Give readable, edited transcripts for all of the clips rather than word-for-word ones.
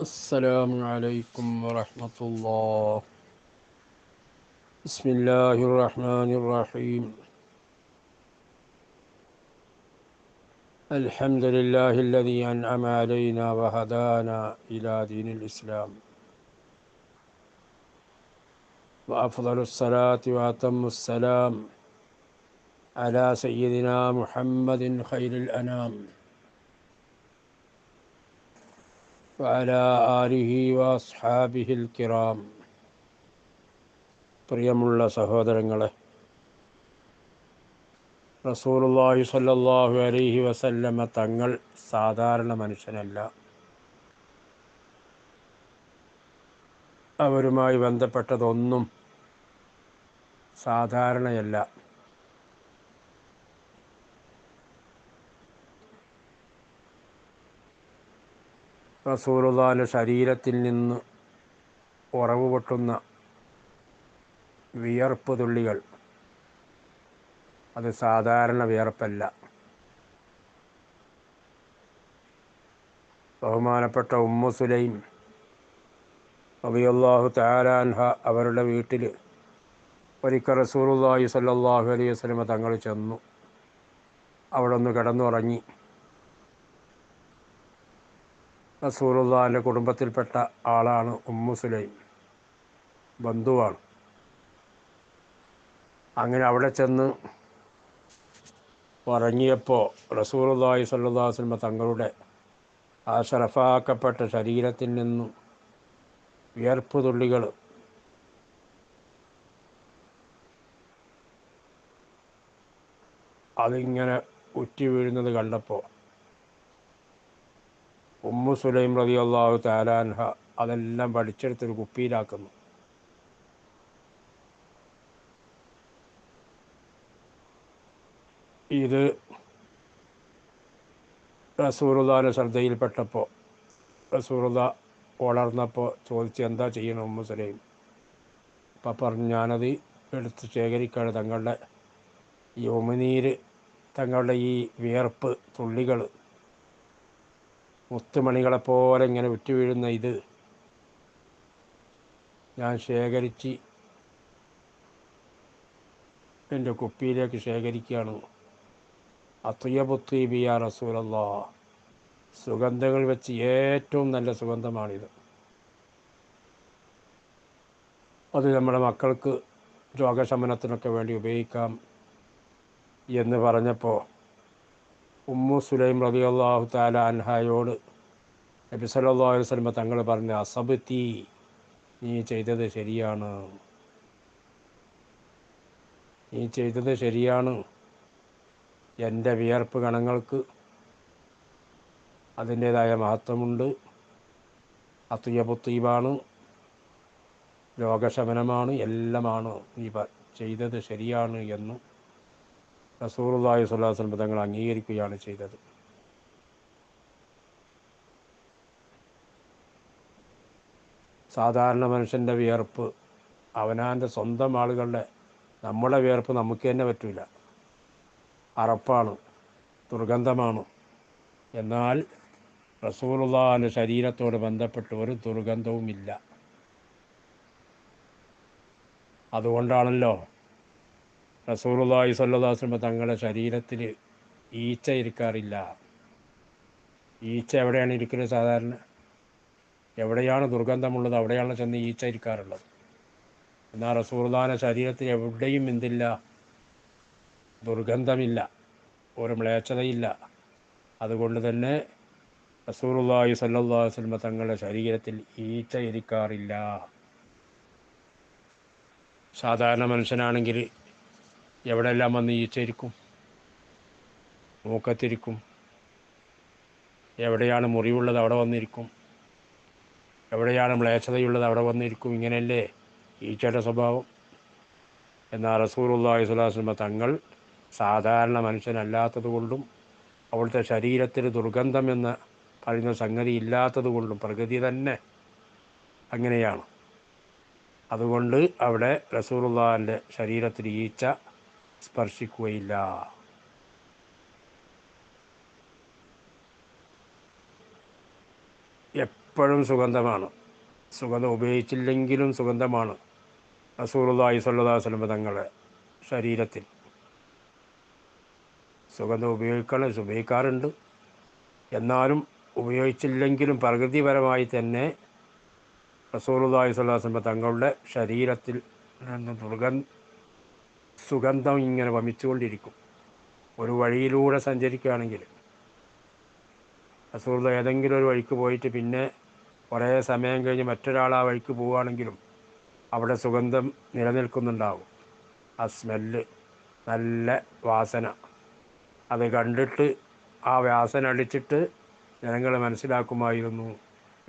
السلام عليكم ورحمة الله. بسم الله الرحمن الرحيم. الحمد لله الذي أنعم علينا وهدانا إلى دين الإسلام، وأفضل الصلاة وأتم السلام على سيدنا محمد خير الأنام وعلى آله وأصحابه الكرام. പ്രിയമുള്ള സഹോദരങ്ങളെ, റസൂലുള്ളാഹി സ്വല്ലല്ലാഹു അലൈഹി വസല്ലമ തങ്ങൾ സാധാരണ മനുഷ്യനല്ല. അവരുമായി ബന്ധപ്പെട്ടതൊന്നും സാധാരണയല്ല. റസൂലുള്ളാഹിന്റെ ശരീരത്തിൽ നിന്ന് ഉറവ് പൊട്ടുന്ന വിയർപ്പ് തുള്ളികൾ അത് സാധാരണ വിയർപ്പല്ല. ബഹുമാനപ്പെട്ട ഉമ്മു സുലൈം റളിയല്ലാഹു തആല അൻഹ അവരുടെ വീട്ടിൽ ഒരിക്കൽ റസൂലുള്ളാഹി സ്വല്ലല്ലാഹു അലൈഹി വസല്ലമ തങ്ങൾ ചെന്നു. അവിടെ ഒന്ന് കിടന്നുറങ്ങി. റസൂലുള്ളാഹിന്റെ കുടുംബത്തിൽപ്പെട്ട ആളാണ് ഉമ്മു സുലൈം, ബന്ധുവാണ്. അങ്ങനെ അവിടെ ചെന്ന് ഉറങ്ങിയപ്പോൾ റസൂലുള്ളാഹി സ്വല്ലല്ലാഹു അലൈഹി വസല്ലമ തങ്ങളുടെ ആ ശറഫാക്കപ്പെട്ട ശരീരത്തിൽ നിന്നും വിയർപ്പ് തുള്ളികൾ അതിങ്ങനെ ഉറ്റി വീഴുന്നത് കണ്ടപ്പോൾ ഉമ്മു സുലൈം റളിയല്ലാഹു തആല അൻഹ അതെല്ലാം വലിച്ചെടുത്തൊരു കുപ്പിയിലാക്കുന്നു. ഇത് റസൂലുള്ളാഹിന്റെ ശ്രദ്ധയിൽപ്പെട്ടപ്പോൾ റസൂലുള്ളാഹി വളർന്നപ്പോൾ ചോദിച്ച്, എന്താ ചെയ്യണം ഉമ്മു സുലൈം? അപ്പം പറഞ്ഞു, ഞാനത് എടുത്ത് ശേഖരിക്കുകയാണ്. തങ്ങളുടെ ഈ ഉമിനീര്, തങ്ങളുടെ ഈ വിയർപ്പ് തുള്ളികൾ മുത്തുമണികളെപ്പോലെ ഇങ്ങനെ ഉറ്റി വീഴുന്ന ഇത് ഞാൻ ശേഖരിച്ച് എൻ്റെ കുപ്പിയിലേക്ക് ശേഖരിക്കുകയാണ്. അത്വയബു ത്വീബി യാ റസൂലല്ലാഹ്, സുഗന്ധങ്ങൾ വെച്ച് ഏറ്റവും നല്ല സുഗന്ധമാണിത്. അത് നമ്മുടെ മക്കൾക്ക് രോഗശമനത്തിനൊക്കെ വേണ്ടി ഉപയോഗിക്കാം എന്ന് പറഞ്ഞപ്പോൾ ഉമ്മു സുലൈം റളിയല്ലാഹു തആല അൻഹയോട് നബി സല്ലല്ലാഹു അലൈഹി വസല്ലം തങ്ങൾ പറഞ്ഞു, അസബ്തി, നീ ചെയ്തത് ശരിയാണ്, നീ ചെയ്തത് ശരിയാണ്. എൻ്റെ വിയർപ്പ് കണങ്ങൾക്ക് അതിൻ്റേതായ മഹത്വമുണ്ട്. അത്വയബു ത്വീബാണ്, രോഗശമനമാണ്, എല്ലാമാണ്. നീ ചെയ്തത് ശരിയാണ് എന്ന് റസൂലുള്ളാഹി സ്വല്ലല്ലാഹു അലൈഹി വസല്ലം തങ്ങൾ അംഗീകരിക്കുകയാണ് ചെയ്തത്. സാധാരണ മനുഷ്യൻ്റെ വിയർപ്പ് അവനാൻ്റെ സ്വന്തം ആളുകളുടെ, നമ്മുടെ വിയർപ്പ് നമുക്ക് തന്നെ പറ്റില്ല. അറപ്പാണ്, ദുർഗന്ധമാണ്. എന്നാൽ റസൂലുള്ളാഹിന്റെ ശരീരത്തോട് ബന്ധപ്പെട്ട് ഒരു ദുർഗന്ധവുമില്ല. അതുകൊണ്ടാണല്ലോ റസൂലുള്ളാഹി സ്വല്ലല്ലാഹു അലൈഹി വസല്ലം തങ്ങളുടെ ശരീരത്തിൽ ഈച്ച ഇരിക്കാറില്ല. ഈച്ച എവിടെയാണ് ഇരിക്കുന്നത്? സാധാരണ എവിടെയാണ് ദുർഗന്ധമുള്ളത് അവിടെയാണ് ചെന്ന് ഈച്ച ഇരിക്കാറുള്ളത്. എന്നാൽ റസൂലുള്ളാഹിന്റെ ശരീരത്തിൽ എവിടെയും എന്തില്ല? ദുർഗന്ധമില്ല, ഒരു മ്ലേച്ഛതയില്ല. അതുകൊണ്ട് തന്നെ റസൂലുള്ളാഹി സ്വല്ലല്ലാഹു അലൈഹി വസല്ലം തങ്ങളുടെ ശരീരത്തിൽ ഈച്ച ഇരിക്കാറില്ല. സാധാരണ മനുഷ്യനാണെങ്കിൽ എവിടെയെല്ലാം വന്ന് ഈച്ച ഇരിക്കും? മൂക്കത്തിരിക്കും. എവിടെയാണ് മുറിവുള്ളത് അവിടെ വന്നിരിക്കും. എവിടെയാണ് മ്ലേച്ഛതയുള്ളത് അവിടെ വന്നിരിക്കും. ഇങ്ങനെയല്ലേ ഈച്ചയുടെ സ്വഭാവം? എന്നാൽ റസൂലുള്ളാഹി സ്വല്ലല്ലാഹു അലൈഹി വസല്ലം തങ്ങൾ സാധാരണ മനുഷ്യനല്ലാത്തത് കൊണ്ടും അവിടുത്തെ ശരീരത്തിൽ ദുർഗന്ധം എന്ന് പറയുന്ന സംഗതി ഇല്ലാത്തത് കൊണ്ടും പ്രകൃതി തന്നെ അങ്ങനെയാണ്. അതുകൊണ്ട് അവിടെ റസൂലുള്ളാഹിന്റെ ശരീരത്തിൽ ഈച്ച സ്പർശിക്കുകയില്ല. എപ്പോഴും സുഗന്ധമാണ്. സുഗന്ധം ഉപയോഗിച്ചില്ലെങ്കിലും സുഗന്ധമാണ് റസൂലുള്ളാഹി സ്വല്ലല്ലാഹു അലൈഹി വസല്ലം തങ്ങളുടെ ശരീരത്തിൽ. സുഗന്ധം ഉപയോഗിക്കാറുണ്ട്. എന്നാലും ഉപയോഗിച്ചില്ലെങ്കിലും പ്രകൃതിപരമായി തന്നെ റസൂലുള്ളാഹി സ്വല്ലല്ലാഹു അലൈഹി വസല്ലം തങ്ങളുടെ ശരീരത്തിൽ നിന്ന് സുഗന്ധം ഇങ്ങനെ വമിച്ചുകൊണ്ടിരിക്കും. ഒരു വഴിയിലൂടെ സഞ്ചരിക്കുകയാണെങ്കിൽ റസൂലുള്ളാഹി ഏതെങ്കിലും ഒരു വഴിക്ക് പോയിട്ട് പിന്നെ കുറേ സമയം കഴിഞ്ഞ് മറ്റൊരാൾ ആ വഴിക്ക് പോവുകയാണെങ്കിലും അവിടെ സുഗന്ധം നിലനിൽക്കുന്നുണ്ടാവും. ആ സ്മെല്ല്, നല്ല വാസന, അത് കണ്ടിട്ട് ആ വാസന അടിച്ചിട്ട് ജനങ്ങൾ മനസ്സിലാക്കുമായിരുന്നു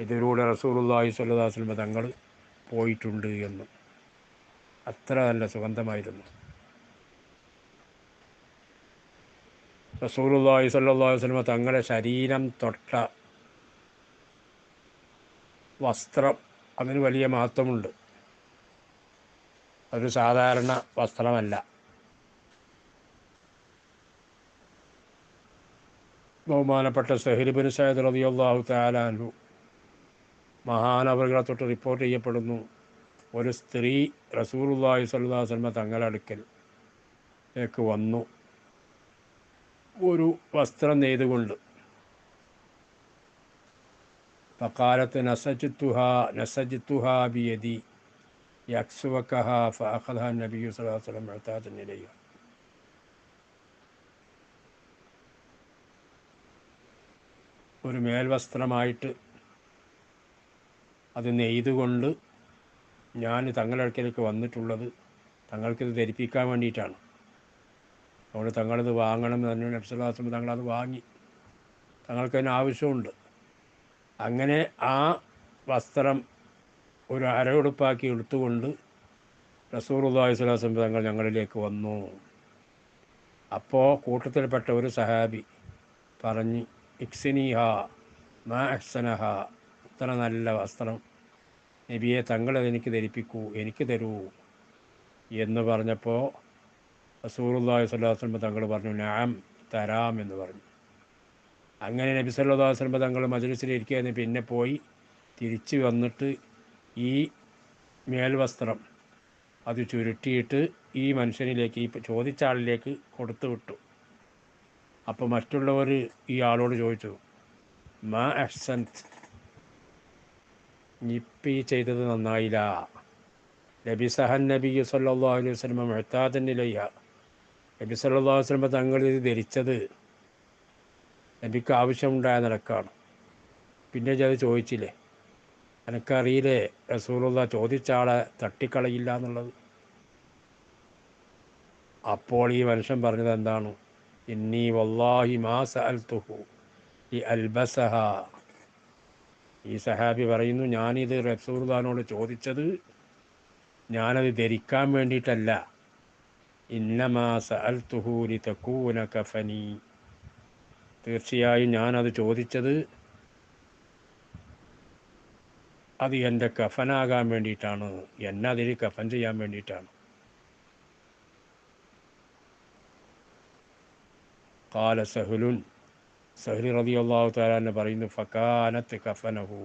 ഇതിലൂടെ റസൂലുള്ളാഹി സ്വല്ലല്ലാഹു അലൈഹി വസല്ലം തങ്ങൾ പോയിട്ടുണ്ട് എന്ന്. അത്ര നല്ല സുഗന്ധമായിരുന്നു. റസൂലുള്ളാഹി സ്വല്ലല്ലാഹു അലൈഹി വസല്ലം തങ്ങളുടെ ശരീരം തൊട്ട വസ്ത്രം അതിന് വലിയ മഹത്വമുണ്ട്. ഒരു സാധാരണ വസ്ത്രമല്ല. ബഹുമാനപ്പെട്ട സഹ്ൽ ഇബ്നു സഅദ് റളിയല്ലാഹു തആല അൻഹു മഹാനവറുകളെ തൊട്ട് റിപ്പോർട്ട് ചെയ്യപ്പെടുന്നു, ഒരു സ്ത്രീ റസൂലുള്ളാഹി സ്വല്ലല്ലാഹു അലൈഹി വസല്ലം തങ്ങളുടെ അടുക്കലേക്ക് വന്നു ഒരു വസ്ത്രം നെയ്തുകൊണ്ട്. ഫഖാലത്ത് നസജ്തുഹാ ബിയദി യക്സുവക്കഹാ ഫഅഖദഹാ നബിയ്യു സ്വല്ലല്ലാഹു അലൈഹി വസല്ലം മുഅ്താദൻ ഇലൈഹി. ഒരു മേൽവസ്ത്രമായിട്ട് അത് നെയ്തുകൊണ്ട് ഞാൻ തങ്ങളുടെ അടുക്കലേക്ക് വന്നിട്ടുള്ളത് തങ്ങൾക്കിത് ധരിപ്പിക്കാൻ വേണ്ടിയിട്ടാണ്. അതുകൊണ്ട് തങ്ങളിത് വാങ്ങണമെന്ന് തന്നെ നബി സല്ലല്ലാഹു അലൈഹി വസല്ലം തങ്ങളത് വാങ്ങി. തങ്ങൾക്കതിന് ആവശ്യമുണ്ട്. അങ്ങനെ ആ വസ്ത്രം ഒരു അരയുടുപ്പാക്കി എടുത്തുകൊണ്ട് റസൂലുള്ളാഹി സ്വല്ലല്ലാഹു അലൈഹി വസല്ലം തങ്ങൾ ഞങ്ങളിലേക്ക് വന്നു. അപ്പോൾ കൂട്ടത്തിൽപ്പെട്ട ഒരു സഹാബി പറഞ്ഞ്, ഇക്സിനിഹ മാ അഹ്സനഹ, ഇത്ര നല്ല വസ്ത്രം നബിയെ തങ്ങളതെനിക്ക് ധരിപ്പിക്കൂ, എനിക്ക് തരൂ എന്ന് പറഞ്ഞപ്പോൾ റസൂലുള്ളാഹി സ്വല്ലല്ലാഹു അലൈഹി വസല്ലം തങ്ങൾ പറഞ്ഞു, നഅം, തരാം എന്ന് പറഞ്ഞു. അങ്ങനെ നബി സല്ലല്ലാഹു അലൈഹി വസല്ലം തങ്ങൾ മജ്‌ലിസിലിരിക്കുകയായിരുന്നു. പിന്നെ പോയി തിരിച്ച് വന്നിട്ട് ഈ മേൽവസ്ത്രം അത് ചുരുട്ടിയിട്ട് ഈ മനുഷ്യനിലേക്ക്, ഈ ചോദിച്ച ആളിലേക്ക് കൊടുത്തു വിട്ടു. അപ്പോൾ മറ്റുള്ളവർ ഈ ആളോട് ചോദിച്ചു, മാ അഹ്സൻത്, ഇപ്പം ഈ ചെയ്തത് നന്നായില്ല. ലബിസഹൻ നബിയ്യു സല്ലല്ലാഹു അലൈഹി വസല്ലം മുഅ്താദൻ ഇലൈഹ, നബി സല്ലല്ലാഹു അലൈഹി വസല്ലം തങ്ങൾ ഇത് ധരിച്ചത് നബിക്ക് ആവശ്യമുണ്ടായ നിലക്കാണ്. പിന്നെ അത് ചോദിച്ചില്ലേ, എനിക്കറിയില്ലേ റസൂലുള്ളാഹി ചോദിച്ച ആളെ തട്ടിക്കളയില്ല എന്നുള്ളത്. അപ്പോൾ ഈ മനുഷ്യൻ പറഞ്ഞത് എന്താണ്, ഇന്നി വല്ലാഹി മാ സഅൽതുഹു ലി അൽബസഹ. ഈ സഹാബി പറയുന്നു, ഞാനിത് റസൂലുള്ളാഹിനോട് ചോദിച്ചത് ഞാനത് ധരിക്കാൻ വേണ്ടിയിട്ടല്ല, ഇന്നമാ സഅൽതുഹു ലിതകൂന കഫനി, തീർച്ചയായും ഞാനത് ചോദിച്ചത് അത് എൻ്റെ കഫനാകാൻ വേണ്ടിയിട്ടാണ്, എന്നെ അതിൽ കഫൻ ചെയ്യാൻ വേണ്ടിയിട്ടാണ്. ഖാല സഹ്ലുൻ, സഹ്ൽ റളിയല്ലാഹു തആല അൻഹു പറയുന്നു, ഫകാനത്ത് കഫനഹു,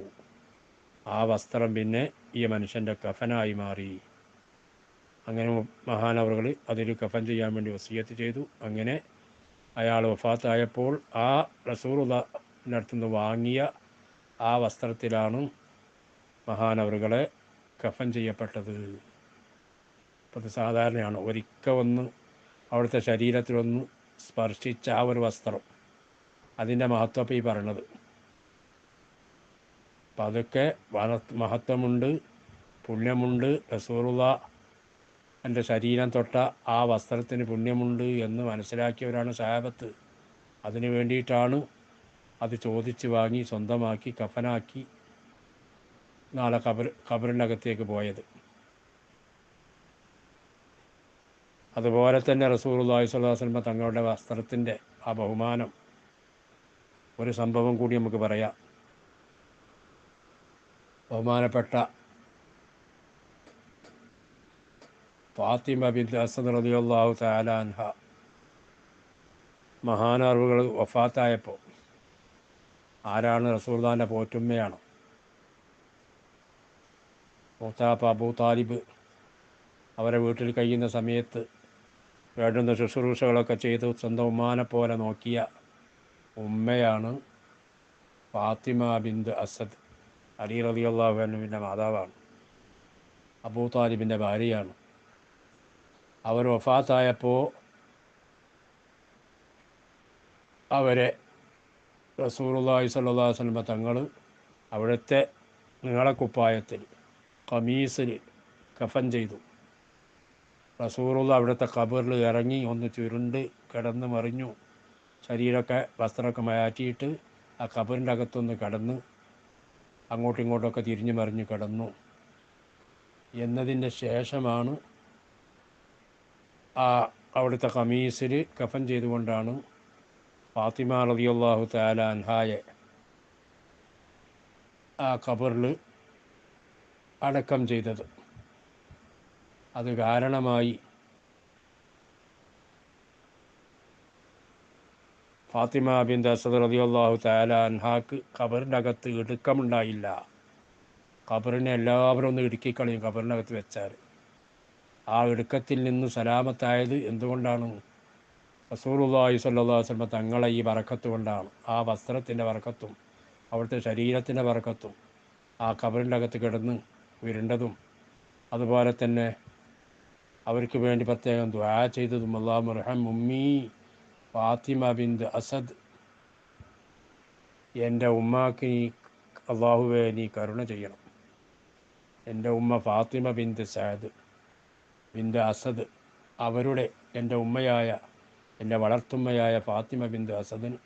ആ വസ്ത്രം പിന്നെ ഈ മനുഷ്യൻ്റെ കഫനായി മാറി. അങ്ങനെ മഹാനവറുകൾ അതിൽ കഫൻ ചെയ്യാൻ വേണ്ടി വസിയത്ത് ചെയ്തു. അങ്ങനെ അയാൾ വഫാത്തായപ്പോൾ ആ റസൂലുള്ളാഹിന്റെ അടുത്തുനിന്ന് വാങ്ങിയ ആ വസ്ത്രത്തിലാണ് മഹാനവറുകളെ കഫൻ ചെയ്യപ്പെട്ടത്. അപ്പോൾ അത് സാധാരണയാണ്. ഒരിക്കൽ ഒന്ന് അവിടുത്തെ ശരീരത്തിലൊന്ന് സ്പർശിച്ച ആ ഒരു വസ്ത്രം, അതിൻ്റെ മഹത്വം ഈ പറയണത്. അപ്പം അതൊക്കെ മഹത്വമുണ്ട്, പുണ്യമുണ്ട്. റസൂലുള്ളാഹി എൻ്റെ ശരീരം തൊട്ട ആ വസ്ത്രത്തിന് പുണ്യമുണ്ട് എന്ന് മനസ്സിലാക്കിയവരാണ് സഹാബത്ത്. അതിനു വേണ്ടിയിട്ടാണ് അത് ചോദിച്ച് വാങ്ങി സ്വന്തമാക്കി കഫനാക്കി നാളെ ഖബറിൻ്റെ അകത്തേക്ക് പോയത്. അതുപോലെ തന്നെ റസൂലുള്ളാഹി സ്വല്ലല്ലാഹു അലൈഹി വസല്ലം തങ്ങളുടെ വസ്ത്രത്തിൻ്റെ ആ ബഹുമാനം, ഒരു സംഭവം കൂടി നമുക്ക് പറയാം. ബഹുമാനപ്പെട്ട ഫാത്തിമ ബിൻത് അസദ് റളിയല്ലാഹു തആല അൻഹ മഹാനവറുകൾ വഫാത്തായപ്പോൾ, ആരാണ് റസൂലുള്ളാഹിൻ്റെ പോറ്റുമ്മയാണ്, മൂത്താപ്പ അബൂ താലിബ് അവരെ വീട്ടിൽ കഴിയുന്ന സമയത്ത് വേണ്ടുന്ന ശുശ്രൂഷകളൊക്കെ ചെയ്ത് സ്വന്തം ഉമ്മാനെ പോലെ നോക്കിയ ഉമ്മയാണ് ഫാത്തിമ ബിന്ത് അസദ്. അലി റളിയല്ലാഹു അൻഹുവിൻ്റെ മാതാവാണ്, അബൂ താലിബിൻ്റെ ഭാര്യയാണ്. അവർ വഫാത്തായപ്പോൾ അവരെ റസൂലുള്ളാഹി സ്വല്ലല്ലാഹു അലൈഹി വസല്ലം തങ്ങൾ അവിടുത്തെ നീളക്കുപ്പായത്തിൽ ഖമീസിൽ കഫൻ ചെയ്തു. റസൂലുള്ള അവിടുത്തെ ഖബറിൽ ഇറങ്ങി ഒന്ന് ചുരുണ്ട് കിടന്ന് മറിഞ്ഞു. ശരീരമൊക്കെ വസ്ത്രമൊക്കെ മാറ്റിയിട്ട് ആ ഖബറിൻ്റെ അകത്തൊന്ന് കിടന്ന് അങ്ങോട്ടും ഇങ്ങോട്ടൊക്കെ തിരിഞ്ഞു മറിഞ്ഞ് കിടന്നു എന്നതിൻ്റെ ശേഷമാണ് ആ അവിടുത്തെ ഖമീസിൽ കഫൻ ചെയ്തുകൊണ്ടാണ് ഫാത്തിമ റളിയല്ലാഹു തആല അൻഹായെ ആ ഖബറിൽ അടക്കം ചെയ്തത്. അത് കാരണമായി ഫാത്തിമ ബിന്ത് അസദ് റളിയല്ലാഹു തആല അൻഹാക്ക് ഖബറിൻ്റെ അകത്ത് ഇടുക്കമുണ്ടായില്ല. ഖബറിനെ എല്ലാവരും ഒന്ന് ഇടുക്കിക്കളയും ഖബറിനകത്ത് വെച്ചാൽ. ആ ഇടുക്കത്തിൽ നിന്ന് സലാമത്തായത് എന്തുകൊണ്ടാണ്? റസൂലുള്ളാഹി സ്വല്ലല്ലാഹു അലൈഹി വസല്ലം തങ്ങളെ ഈ ബറക്കത്ത് കൊണ്ടാണ്. ആ വസ്ത്രത്തിൻ്റെ ബറക്കത്തും അവിടുത്തെ ശരീരത്തിൻ്റെ ബറക്കത്തും ആ ഖബറിൻ്റെ അകത്ത് കിടന്ന് ഉരുണ്ടതും അതുപോലെ തന്നെ അവർക്ക് വേണ്ടി പ്രത്യേകം ദുആ ചെയ്തതും അല്ലാഹുമ്മ ഇർഹം ഉമ്മീ ഫാത്തിമ ബിന്ത് അസദ്, എൻ്റെ ഉമ്മാക്ക് നീ അള്ളാഹുവേ നീ കരുണ ചെയ്യണം. എൻ്റെ ഉമ്മ ഫാത്തിമ ബിന്ത് സഅദ് ബിന്ത് അസദ്, അവരുടെ എൻ്റെ ഉമ്മയായ എൻ്റെ വളർത്തുമ്മയായ ഫാത്തിമ ബിന്ത് അസദിന്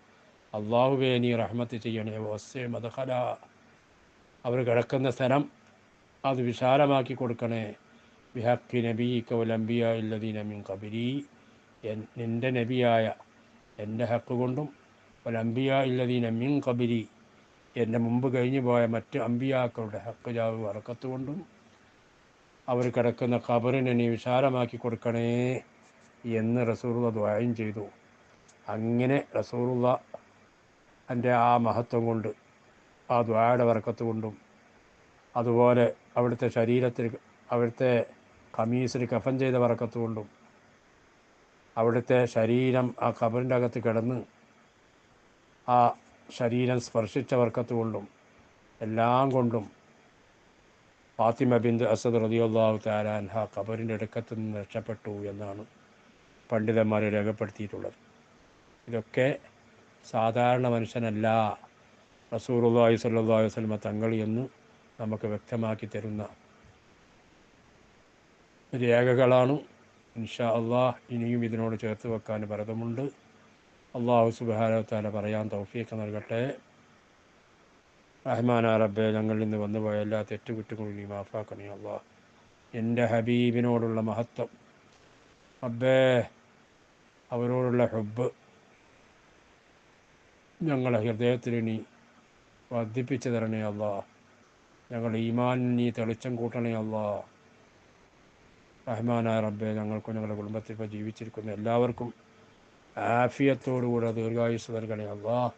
അള്ളാഹുവേ നീ റഹ്മത്ത് ചെയ്യണേ. വസ്സ മദ്ഖല, അവർ കിടക്കുന്ന സ്ഥലം അത് വിശാലമാക്കി കൊടുക്കണേ. ബിഹഖി നബിയിക വൽ അംബിയാ അല്ലദീന മിൻ ഖബലി, നിൻ്റെ നബിയായ എൻ്റെ ഹക്ക് കൊണ്ടും വൽ അംബിയാ അല്ലദീന മിൻ ഖബലി, എൻ്റെ മുമ്പ് കഴിഞ്ഞു പോയ മറ്റ് അമ്പിയാക്കളുടെ ഹക്ക് ജാവ് വറക്കത്ത് കൊണ്ടും അവർ കിടക്കുന്ന ഖബറിനെ നീ വിശാലമാക്കി കൊടുക്കണേ എന്ന് റസൂലുള്ള ദുആയും ചെയ്തു. അങ്ങനെ റസൂലുള്ള എൻ്റെ ആ മഹത്വം കൊണ്ട്, ആ ദുആയുടെ ബറക്കത്ത് കൊണ്ടും അതുപോലെ അവിടുത്തെ ശരീരത്തിൽ അവിടുത്തെ ഖമീസിൽ കഫൻ ചെയ്ത ബറക്കത്ത് കൊണ്ടും അവിടുത്തെ ശരീരം ആ ഖബറിൻ്റെ അകത്ത് കിടന്ന് ആ ശരീരം സ്പർശിച്ച ബറക്കത്ത് കൊണ്ടും എല്ലാം കൊണ്ടും ഫാത്തിമ ബിന്ത് അസദ് റളിയല്ലാഹു തആല അൻഹ ഖബറിൻ്റെ ഇടുക്കത്ത് നിന്ന് രക്ഷപ്പെട്ടു എന്നാണ് പണ്ഡിതന്മാർ രേഖപ്പെടുത്തിയിട്ടുള്ളത്. ഇതൊക്കെ സാധാരണ മനുഷ്യനല്ല റസൂലുള്ളാഹി സ്വല്ലല്ലാഹു അലൈഹി വസല്ലം തങ്ങൾ എന്ന് നമുക്ക് വ്യക്തമാക്കി തരുന്ന രേഖകളാണ്. ഇൻഷാ അള്ളാഹ് ഇനിയും ഇതിനോട് ചേർത്ത് വെക്കാൻ ഭരതമുണ്ട്. അള്ളാഹു സുബ്ഹാനഹു വ തആല പറയാൻ തൗഫീഖ് നൽകട്ടെ. റഹ്മാനാ റബ്ബേ, ഞങ്ങളിൽ നിന്ന് വന്നുപോയ എല്ലാ തെറ്റുകുറ്റങ്ങളും നീ മാഫാക്കണേ അള്ളാഹ്. എൻ്റെ ഹബീബിനോടുള്ള മഹത്വം റബ്ബേ, അവരോടുള്ള ഹുബ്ബ് ഞങ്ങളെ ഹൃദയത്തിൽ നീ വർദ്ധിപ്പിച്ചു തരണേ അള്ളാഹ്. ഞങ്ങളുടെ ഈമാനിൽ നീ തെളിച്ചം കൂട്ടണേ അള്ളാഹ്. റഹ്മാനായ റബ്ബേ, ഞങ്ങൾക്കും ഞങ്ങളുടെ കുടുംബത്തിൽ ഇപ്പോൾ ജീവിച്ചിരിക്കുന്ന എല്ലാവർക്കും ആഫിയത്തോടുകൂടെ ദീർഘായുസ്സ് നൽകണേ അള്ളാഹ്.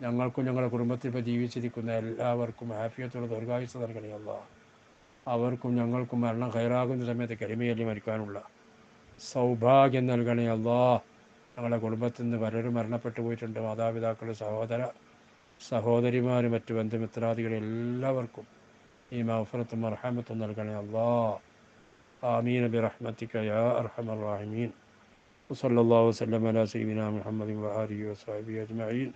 ഞങ്ങൾക്കും ഞങ്ങളുടെ കുടുംബത്തിൽ ഇപ്പോൾ ജീവിച്ചിരിക്കുന്ന എല്ലാവർക്കും ആഫിയത്തോടെ ദീർഘായുസ്സ് നൽകണേ അള്ളാഹ്. അവർക്കും ഞങ്ങൾക്കും മരണം ഖൈറാകുന്ന സമയത്ത് കലിമയല്ലി മരിക്കാനുള്ള സൗഭാഗ്യം നൽകണേ അള്ളാഹ്. ഞങ്ങളുടെ കുടുംബത്തിൽ നിന്ന് പലരും മരണപ്പെട്ടു പോയിട്ടുണ്ട്. മാതാപിതാക്കൾ, സഹോദരിമാർ, മറ്റു ബന്ധുമിത്രാദികൾ എല്ലാവർക്കും ഈ മഗ്ഫിറത്തും മർഹമത്തും നൽകണേ അള്ളാഹ്. ആമീൻ ബിറഹ്മതിക യാ അർഹമർ റഹീമീൻ. വസല്ലല്ലാഹു വസല്ലമ അലാ സയ്യിദിനാ മുഹമ്മദിൻ വആലിഹി വസഹ്ബിഹി അജ്മഈൻ.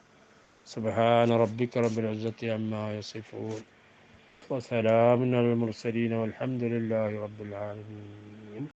സുബ്ഹാന റബ്ബിക റബ്ബിൽ ഇസ്സത്തി അമ്മാ യസിഫൂൻ വസലാമുൻ അലൽ മുർസലീൻ വൽഹംദുലില്ലാഹി റബ്ബിൽ ആലമീൻ.